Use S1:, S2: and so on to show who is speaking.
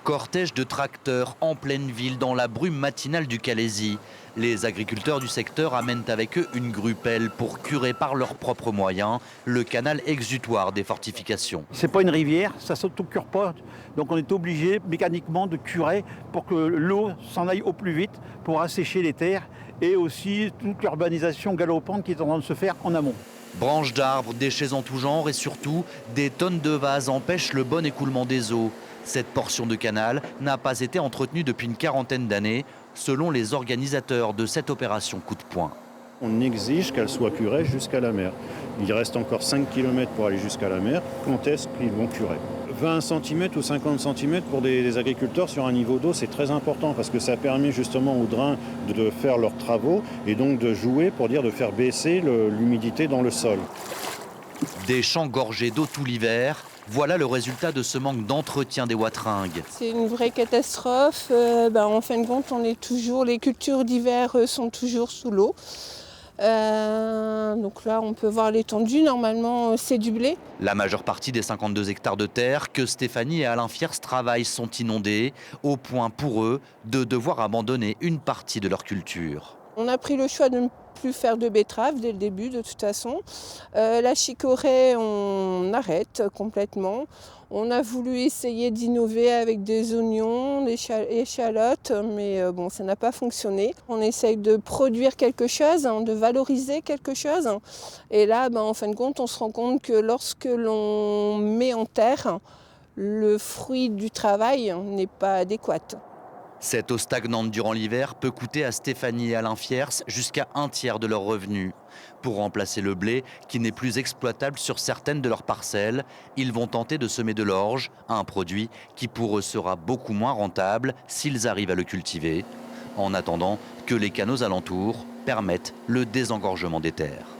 S1: Cortège de tracteurs en pleine ville dans la brume matinale du Calaisis. Les agriculteurs du secteur amènent avec eux une grue-pelle pour curer par leurs propres moyens le canal exutoire des fortifications.
S2: C'est pas une rivière, ça ne s'autocure pas. Donc on est obligé mécaniquement de curer pour que l'eau s'en aille au plus vite pour assécher les terres et aussi toute l'urbanisation galopante qui est en train de se faire en amont.
S1: Branches d'arbres, déchets en tout genre et surtout des tonnes de vases empêchent le bon écoulement des eaux. Cette portion de canal n'a pas été entretenue depuis une quarantaine d'années, selon les organisateurs de cette opération coup de poing.
S3: On exige qu'elle soit curée jusqu'à la mer. Il reste encore 5 km pour aller jusqu'à la mer. Quand est-ce qu'ils vont curer ? 20 cm ou 50 cm pour des agriculteurs sur un niveau d'eau, c'est très important parce que ça permet justement aux drains de faire leurs travaux et donc de jouer pour dire de faire baisser l'humidité dans le sol.
S1: Des champs gorgés d'eau tout l'hiver, voilà le résultat de ce manque d'entretien des wateringues.
S4: C'est une vraie catastrophe. En fin de compte, les cultures d'hiver sont toujours sous l'eau. Donc là, on peut voir l'étendue. Normalement, c'est du blé.
S1: La majeure partie des 52 hectares de terre que Stéphanie et Alain Fiers travaillent sont inondés, au point pour eux de devoir abandonner une partie de leur culture.
S4: On a pris le choix de ne plus faire de betterave dès le début, de toute façon. La chicorée, on arrête complètement. On a voulu essayer d'innover avec des oignons, des échalotes, mais ça n'a pas fonctionné. On essaye de produire quelque chose, de valoriser quelque chose. Et là, en fin de compte, on se rend compte que lorsque l'on met en terre, le fruit du travail n'est pas adéquat.
S1: Cette eau stagnante durant l'hiver peut coûter à Stéphanie et Alain Fiers jusqu'à un tiers de leurs revenus. Pour remplacer le blé, qui n'est plus exploitable sur certaines de leurs parcelles, ils vont tenter de semer de l'orge, un produit qui pour eux sera beaucoup moins rentable s'ils arrivent à le cultiver, en attendant que les canaux alentours permettent le désengorgement des terres.